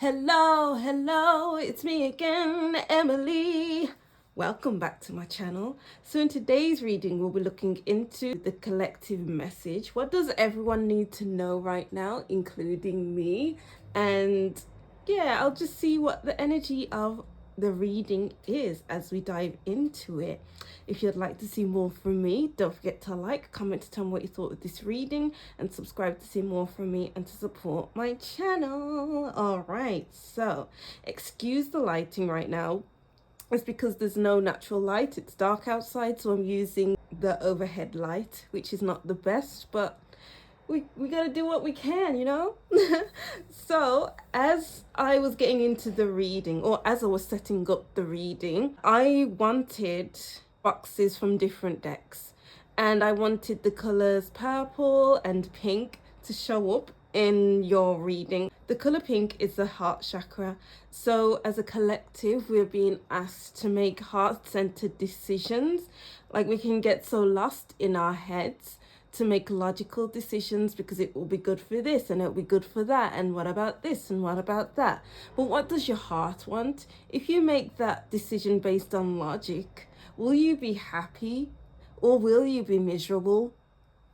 Hello, it's me again, Emily. Welcome back to my channel. So in today's reading, we'll be looking into the collective message. What does everyone need to know right now, including me? And yeah, I'll just see what the energy of the reading is as we dive into it. If you'd like to see more from me, don't forget to like, comment, to tell me what you thought of this reading, and subscribe to see more from me and to support my channel. All right, so excuse the lighting right now. It's because there's no natural light. It's dark outside, so I'm using the overhead light, which is not the best, but we gotta do what we can, you know. So as I was getting into the reading, or as I was setting up the reading, I wanted boxes from different decks, and I wanted the colors purple and pink to show up in your reading. The color pink is the heart chakra. So as a collective, we're being asked to make heart-centered decisions. Like, we can get so lost in our heads to make logical decisions because it will be good for this and it'll be good for that, and what about this and what about that. But what does your heart want? If you make that decision based on logic, will you be happy or will you be miserable?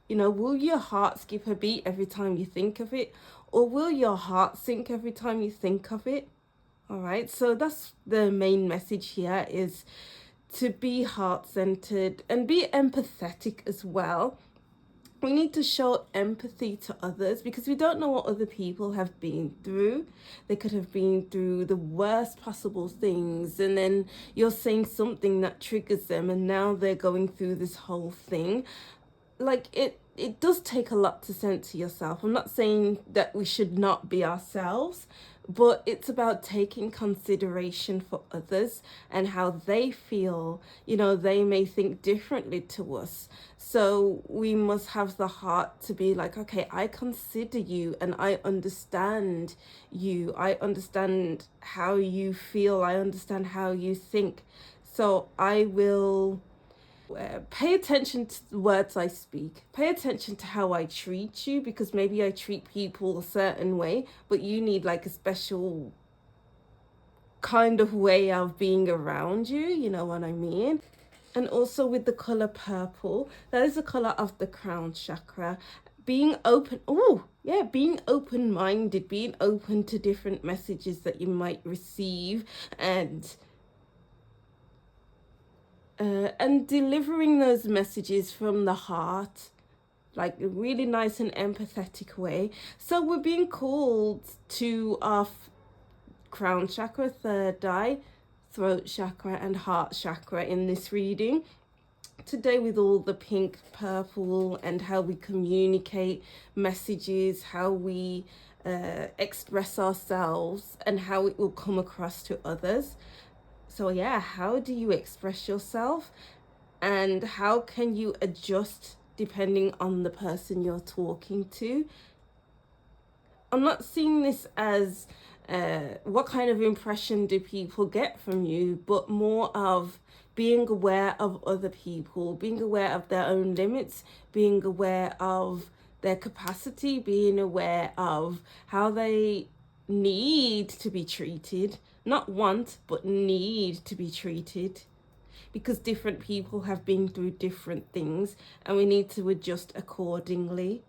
You know, will your heart skip a beat every time you think of it, or will your heart sink every time you think of it? All right, so that's the main message here, is to be heart-centered and be empathetic as well. We need to show empathy to others because we don't know what other people have been through. They could have been through the worst possible things, and then you're saying something that triggers them, and now they're going through this whole thing. Like, it does take a lot to center yourself. I'm not saying that we should not be ourselves, but it's about taking consideration for others and how they feel. You know, they may think differently to us. So we must have the heart to be like, okay, I consider you and I understand you. I understand how you feel. I understand how you think. So I will pay attention to the words I speak. Pay attention to how I treat you, because maybe I treat people a certain way, but you need like a special kind of way of being around you, you know what I mean? And also with the color purple, that is the color of the crown chakra. Being open, being open-minded, being open to different messages that you might receive, and delivering those messages from the heart, like a really nice and empathetic way. So we're being called to our crown chakra, third eye, throat chakra, and heart chakra in this reading today, with all the pink, purple, and how we communicate messages, how we express ourselves, and how it will come across to others. So yeah, how do you express yourself, and how can you adjust depending on the person you're talking to? I'm not seeing this as what kind of impression do people get from you, but more of being aware of other people, being aware of their own limits, being aware of their capacity, being aware of how they need to be treated, not want, but need to be treated, because different people have been through different things and we need to adjust accordingly.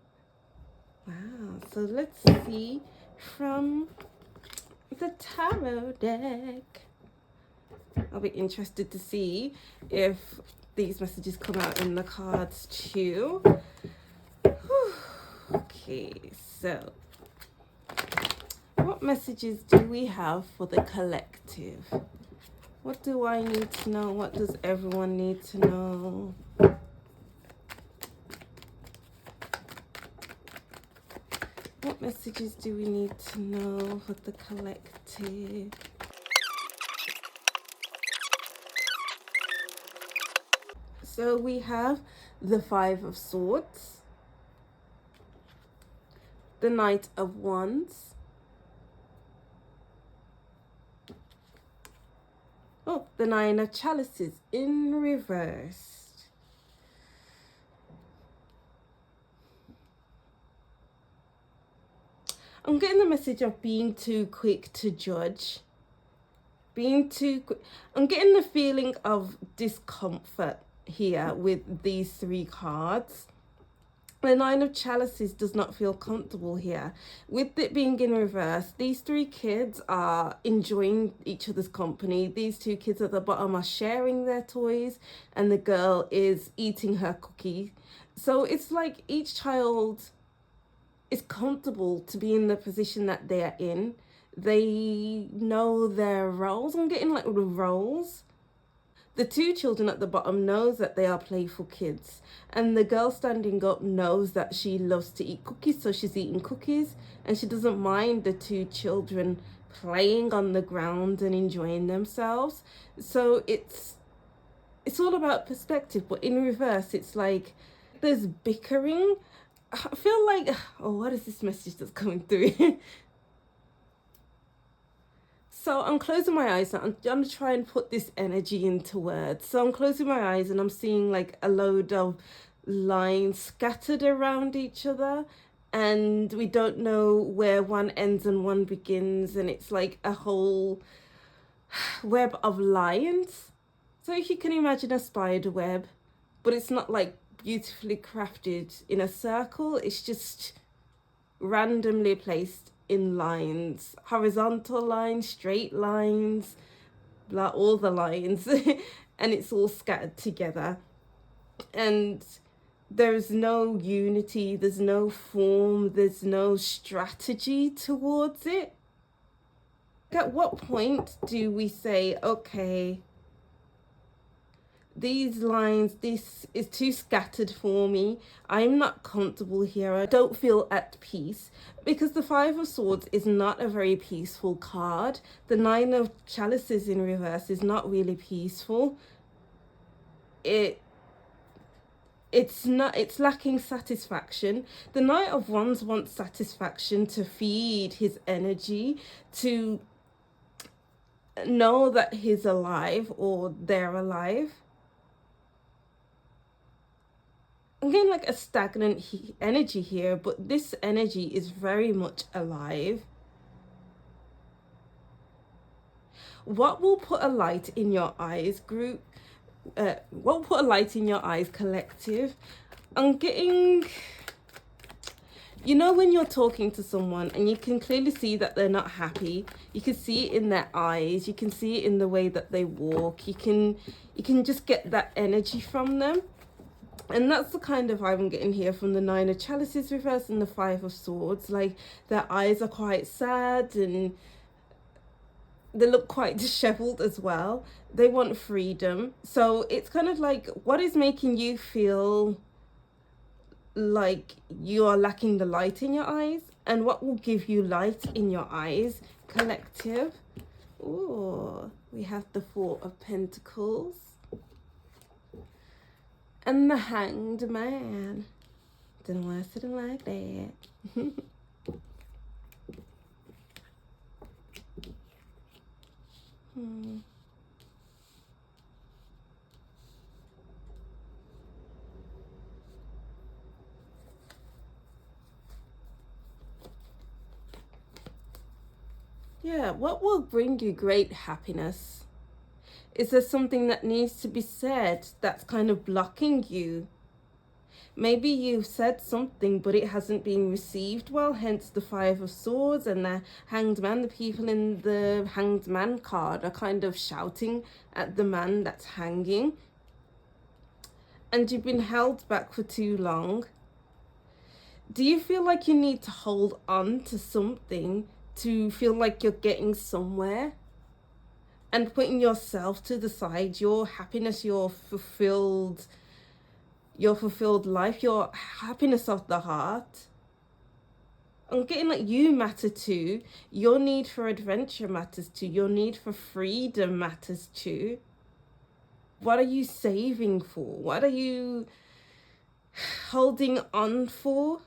Wow, so let's see from the tarot deck. I'll be interested to see if these messages come out in the cards too. Okay, so what messages do we have for the collective? What do I need to know? What does everyone need to know? What messages do we need to know for the collective? So we have the Five of Swords, the Knight of Wands, the Nine of Chalices in reverse. I'm getting the message of being too quick to judge. Being too quick. I'm getting the feeling of discomfort here with these three cards. The Nine of Chalices does not feel comfortable here. With it being in reverse, these three kids are enjoying each other's company. These two kids at the bottom are sharing their toys, and the girl is eating her cookie. So it's like each child is comfortable to be in the position that they're in. They know their roles. I'm getting like the roles. The two children at the bottom knows that they are playful kids, and the girl standing up knows that she loves to eat cookies, so she's eating cookies, and she doesn't mind the two children playing on the ground and enjoying themselves. So it's all about perspective, but in reverse, it's like there's bickering. I feel like, oh, what is this message that's coming through? So I'm closing my eyes. I'm going to try and put this energy into words. So I'm closing my eyes and I'm seeing like a load of lines scattered around each other. And we don't know where one ends and one begins. And it's like a whole web of lines. So if you can imagine a spider web, but it's not like beautifully crafted in a circle. It's just randomly placed in lines, horizontal lines, straight lines, blah, all the lines, and it's all scattered together. And there's no unity, there's no form, there's no strategy towards it. At what point do we say, okay, these lines, this is too scattered for me, I'm not comfortable here, I don't feel at peace? Because the Five of Swords is not a very peaceful card. The Nine of Chalices in reverse is not really peaceful. It's lacking satisfaction. The Knight of Wands wants satisfaction to feed his energy, to know that he's alive or they're alive. I'm getting like a stagnant energy here, but this energy is very much alive. What will put a light in your eyes, group? What will put a light in your eyes, collective? I'm getting, you know, when you're talking to someone and you can clearly see that they're not happy, you can see it in their eyes, you can see it in the way that they walk, you can just get that energy from them. And that's the kind of vibe I'm getting here from the Nine of Chalices reverse and the Five of Swords. Like, their eyes are quite sad and they look quite disheveled as well. They want freedom. So it's kind of like, what is making you feel like you are lacking the light in your eyes? And what will give you light in your eyes, collective? Ooh, we have the Four of Pentacles. And the Hanged Man. Don't know why I said it like that. Yeah, what will bring you great happiness? Is there something that needs to be said that's kind of blocking you? Maybe you've said something, but it hasn't been received well, hence the Five of Swords and the Hanged Man. The people in the Hanged Man card are kind of shouting at the man that's hanging. And you've been held back for too long. Do you feel like you need to hold on to something to feel like you're getting somewhere? And putting yourself to the side, your happiness, your fulfilled life, your happiness of the heart. I'm getting like you matter too. Your need for adventure matters too. Your need for freedom matters too. What are you saving for? What are you holding on for?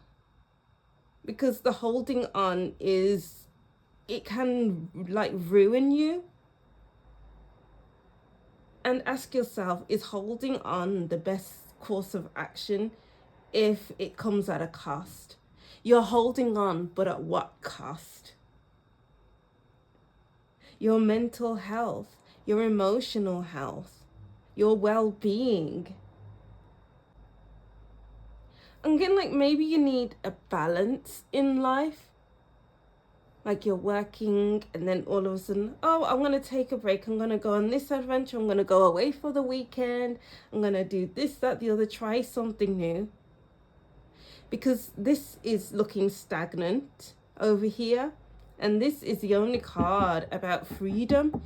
Because the holding on it can like ruin you. And ask yourself, is holding on the best course of action if it comes at a cost? You're holding on, but at what cost? Your mental health, your emotional health, your well-being. Again, like maybe you need a balance in life. Like you're working and then all of a sudden, oh, I'm going to take a break. I'm going to go on this adventure. I'm going to go away for the weekend. I'm going to do this, that, the other, try something new. Because this is looking stagnant over here. And this is the only card about freedom.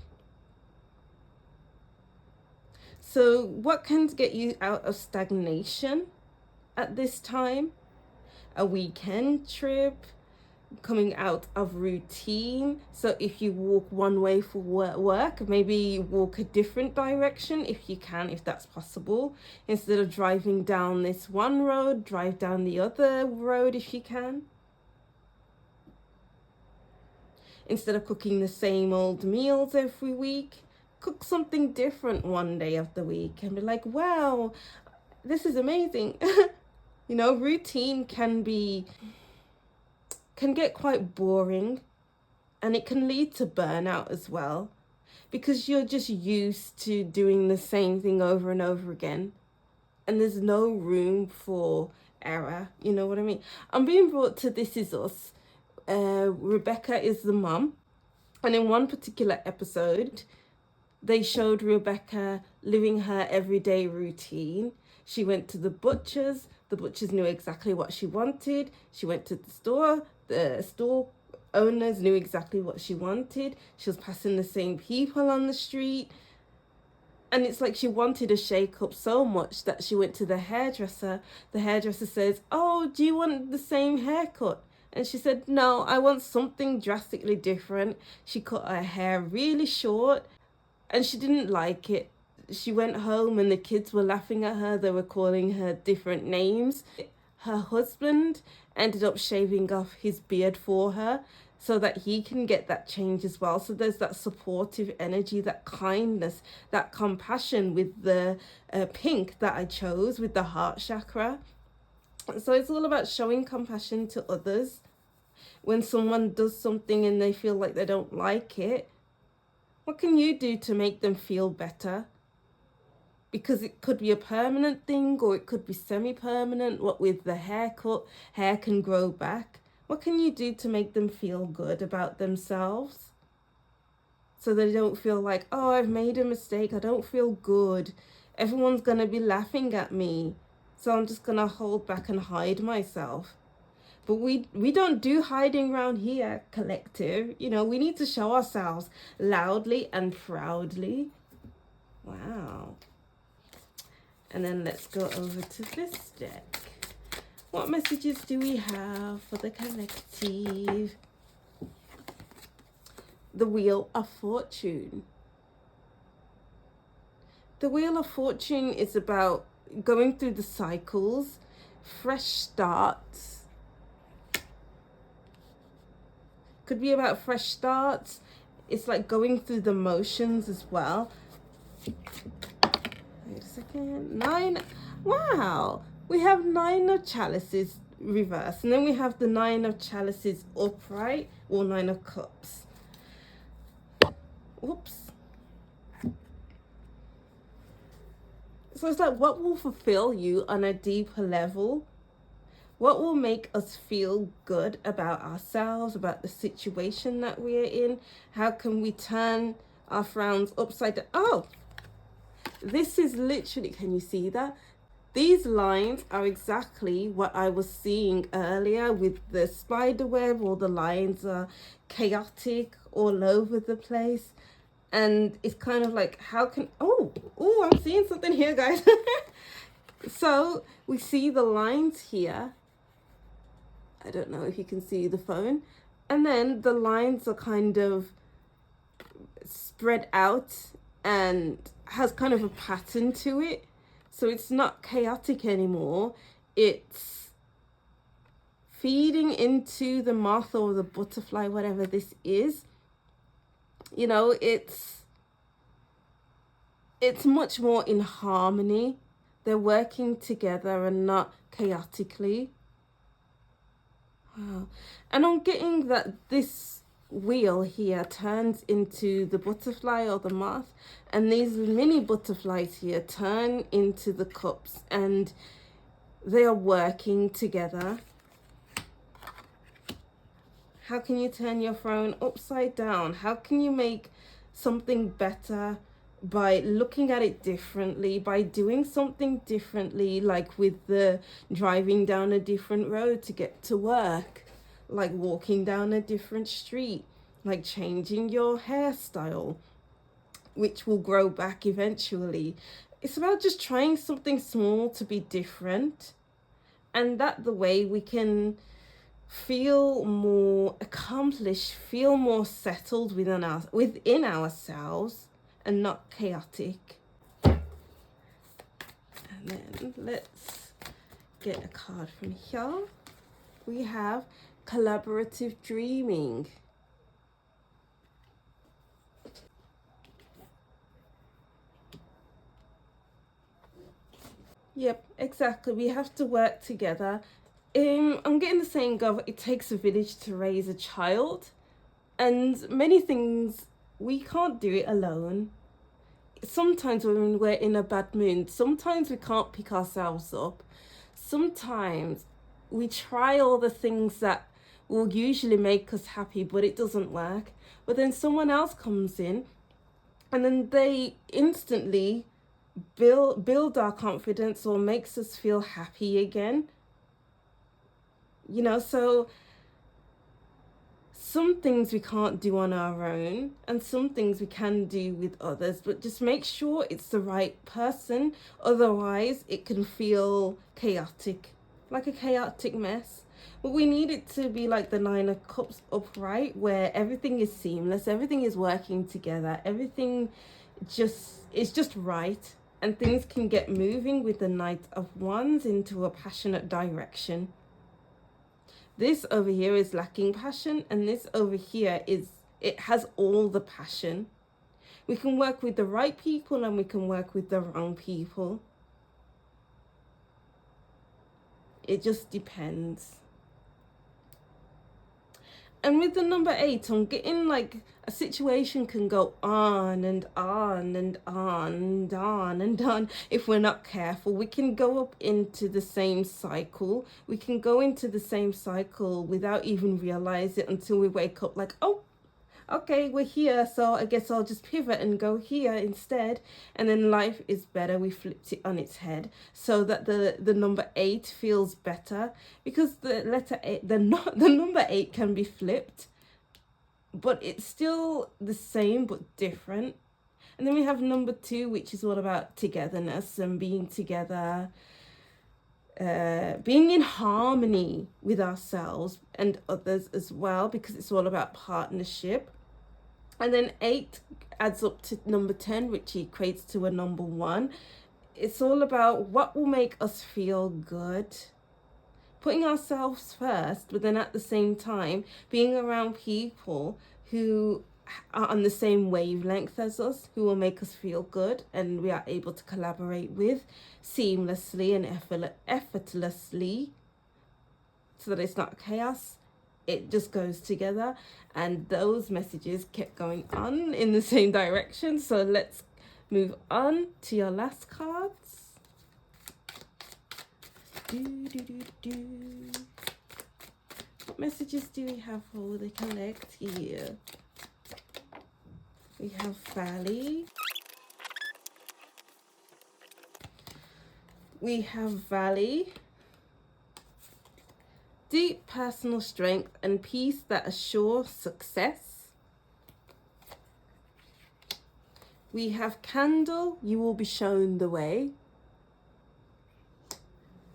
So what can get you out of stagnation at this time? A weekend trip, coming out of routine. So if you walk one way for work, maybe walk a different direction if you can, if that's possible. Instead of driving down this one road, drive down the other road if you can. Instead of cooking the same old meals every week, cook something different one day of the week and be like, wow, this is amazing. You know, routine can get quite boring, and it can lead to burnout as well, because you're just used to doing the same thing over and over again, and there's no room for error. You know what I mean? I'm being brought to This Is Us. Rebecca is the mum, and in one particular episode they showed Rebecca living her everyday routine. She went to the butchers knew exactly what she wanted. She went to the store owners knew exactly what she wanted. She was passing the same people on the street. And it's like she wanted a shake-up so much that she went to the hairdresser. The hairdresser says, oh, do you want the same haircut? And she said, no, I want something drastically different. She cut her hair really short and she didn't like it. She went home and the kids were laughing at her. They were calling her different names. Her husband ended up shaving off his beard for her so that he can get that change as well. So there's that supportive energy, that kindness, that compassion with the pink that I chose with the heart chakra. So it's all about showing compassion to others. When someone does something and they feel like they don't like it, what can you do to make them feel better? Because it could be a permanent thing or it could be semi-permanent. What with the haircut, hair can grow back. What can you do to make them feel good about themselves? So they don't feel like, oh, I've made a mistake. I don't feel good. Everyone's going to be laughing at me. So I'm just going to hold back and hide myself. But we don't do hiding around here, collective. You know, we need to show ourselves loudly and proudly. Wow. And then let's go over to this deck. What messages do we have for the collective? The Wheel of Fortune. The Wheel of Fortune is about going through the cycles, fresh starts. Could be about fresh starts. It's like going through the motions as well. Wait a second. 9. Wow. We have 9 of Chalices reversed. And then we have the 9 of Chalices upright, or 9 of Cups. Oops. So it's like, what will fulfill you on a deeper level? What will make us feel good about ourselves, about the situation that we're in? How can we turn our frowns upside down? Oh, this is literally, can you see that? These lines are exactly what I was seeing earlier with the spider web. All the lines are chaotic all over the place. And it's kind of like, how can, oh, I'm seeing something here, guys. So we see the lines here. I don't know if you can see the phone. And then the lines are kind of spread out and has kind of a pattern to it. So it's not chaotic anymore. It's feeding into the moth or the butterfly, whatever this is. You know, it's much more in harmony. They're working together and not chaotically. Wow. And I'm getting that this wheel here turns into the butterfly or the moth, and these mini butterflies here turn into the cups, and they are working together. How can you turn your throne upside down? How can you make something better by looking at it differently, by doing something differently, like with the driving down a different road to get to work, like walking down a different street, like changing your hairstyle, which will grow back eventually. It's about just trying something small to be different, and that the way we can feel more accomplished, feel more settled within ourselves, and not chaotic. And then let's get a card from here. We have collaborative dreaming. Yep, exactly. We have to work together. I'm getting the saying of it takes a village to raise a child, and many things we can't do it alone. Sometimes when we're in a bad mood, sometimes we can't pick ourselves up. Sometimes we try all the things that will usually make us happy, but it doesn't work. But then someone else comes in, and then they instantly build our confidence or makes us feel happy again. So some things we can't do on our own, and some things we can do with others, but just make sure it's the right person. Otherwise it can feel chaotic, like a chaotic mess. But we need it to be like the Nine of Cups upright, where everything is seamless, everything is working together, everything is just right, and things can get moving with the Knight of Wands into a passionate direction. This over here is lacking passion, and this over here it has all the passion. We can work with the right people and we can work with the wrong people. It just depends. And with the number 8, I'm getting like a situation can go on and on and on and on and on. If we're not careful, we can go up into the same cycle. We can go into the same cycle without even realize it until we wake up like, oh, okay, we're here, so I guess I'll just pivot and go here instead. And then life is better. We flipped it on its head so that the number 8 feels better, because the letter 8, the number 8 can be flipped, but it's still the same but different. And then we have number 2, which is all about togetherness and being together, being in harmony with ourselves and others as well, because it's all about partnership. And then 8 adds up to number 10, which equates to a number 1. It's all about what will make us feel good. Putting ourselves first, but then at the same time, being around people who are on the same wavelength as us, who will make us feel good and we are able to collaborate with seamlessly and effortlessly, so that it's not chaos. It just goes together, and those messages kept going on in the same direction. So let's move on to your last cards. What messages do we have for the collective here? We have Valley. We have Valley. Deep personal strength and peace that assure success. We have Candle, you will be shown the way.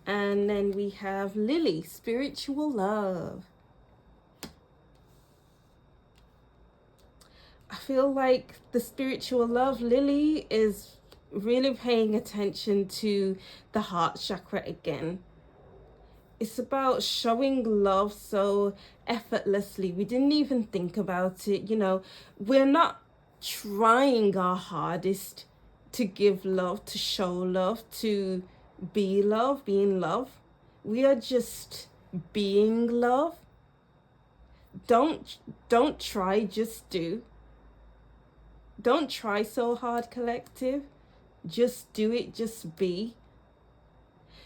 And then we have Lily, spiritual love. I feel like the spiritual love, Lily, is really paying attention to the heart chakra again. It's about showing love so effortlessly. We didn't even think about it. We're not trying our hardest to give love, to show love, to be in love. We are just being love. Don't try, just do. Don't try so hard, collective. Just do it, just be.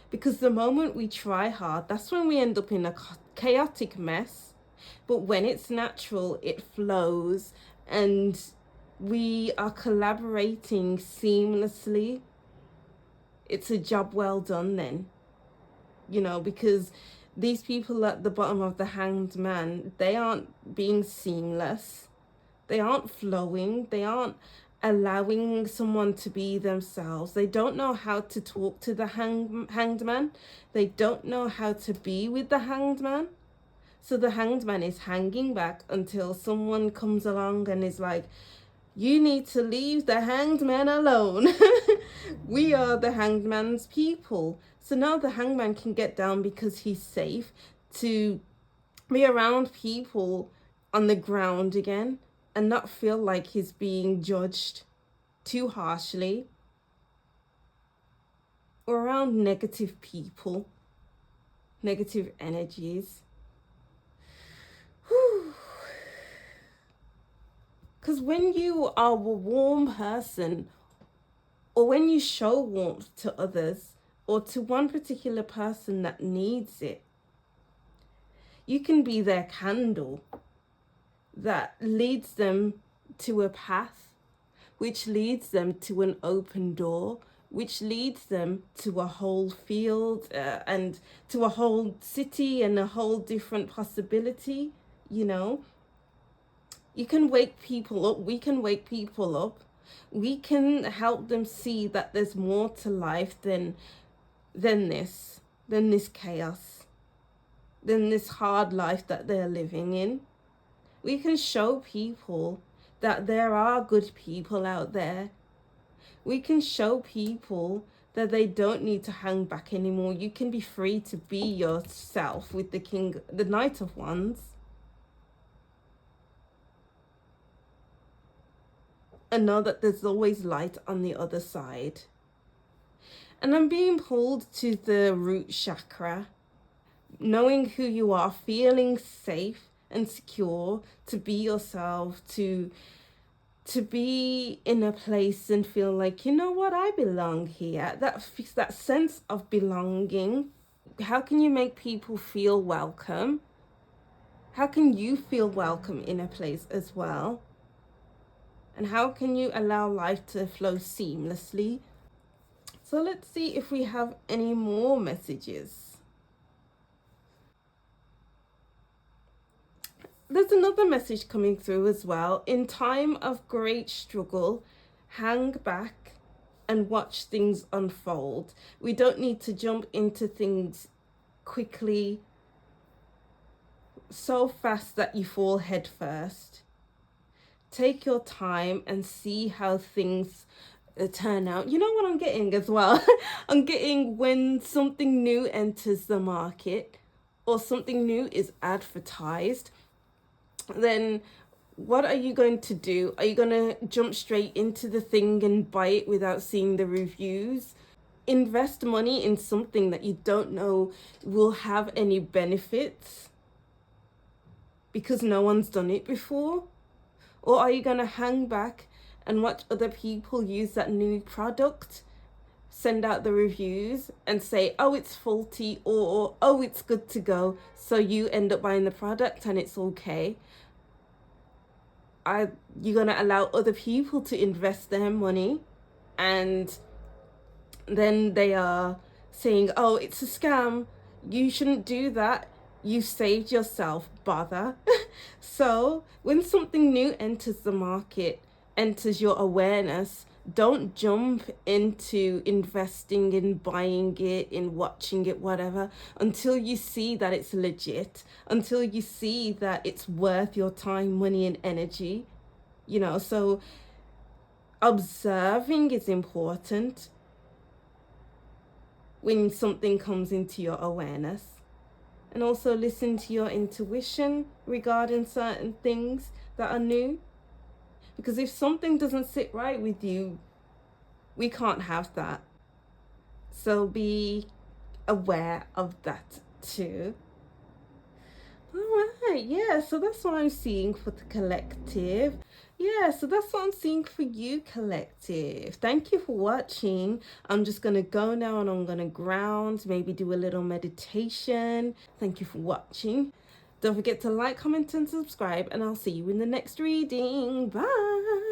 Because the moment we try hard, that's when we end up in a chaotic mess. But when it's natural, it flows, and we are collaborating seamlessly. It's a job well done then, because these people at the bottom of the Hanged Man, they aren't being seamless. They aren't flowing. They aren't allowing someone to be themselves. They don't know how to talk to the hanged man. They don't know how to be with the hanged man. So the hanged man is hanging back until someone comes along and is like, you need to leave the hanged man alone. We are the hanged man's people. So now the hanged man can get down because he's safe to be around people on the ground again and not feel like he's being judged too harshly or around negative people, negative energies. Because when you are a warm person, or when you show warmth to others, or to one particular person that needs it, you can be their candle that leads them to a path, which leads them to an open door, which leads them to a whole field and to a whole city and a whole different possibility. You can wake people up. We can wake people up. We can help them see that there's more to life than this chaos, than this hard life that they're living in. We can show people that there are good people out there. We can show people that they don't need to hang back anymore. You can be free to be yourself with the Knight of Wands. And know that there's always light on the other side. And I'm being pulled to the root chakra, knowing who you are, feeling safe and secure to be yourself, to be in a place and feel like, you know what, I belong here. That sense of belonging. How can you make people feel welcome? How can you feel welcome in a place as well? And how can you allow life to flow seamlessly? So let's see if we have any more messages. There's another message coming through as well. In time of great struggle, hang back and watch things unfold. We don't need to jump into things quickly, so fast that you fall head first. Take your time and see how things turn out. You know what I'm getting as well? I'm getting when something new enters the market or something new is advertised, then what are you going to do? Are you going to jump straight into the thing and buy it without seeing the reviews? Invest money in something that you don't know will have any benefits because no one's done it before? Or are you going to hang back and watch other people use that new product, send out the reviews and say, oh, it's faulty, or oh, it's good to go, so you end up buying the product and it's okay? You're going to allow other people to invest their money and then they are saying, oh, it's a scam, you shouldn't do that, you saved yourself bother. So when something new enters the market, enters your awareness, don't jump into investing in buying it, in watching it, whatever, until you see that it's legit, until you see that it's worth your time, money, and energy. So observing is important when something comes into your awareness. And also listen to your intuition regarding certain things that are new. Because if something doesn't sit right with you, we can't have that. So be aware of that too. All right, yeah, so that's what I'm seeing for the collective. Yeah, so that's what I'm seeing for you, collective. Thank you for watching. I'm just gonna go now and I'm gonna ground, maybe do a little meditation. Thank you for watching. Don't forget to like, comment, and subscribe, and I'll see you in the next reading. Bye.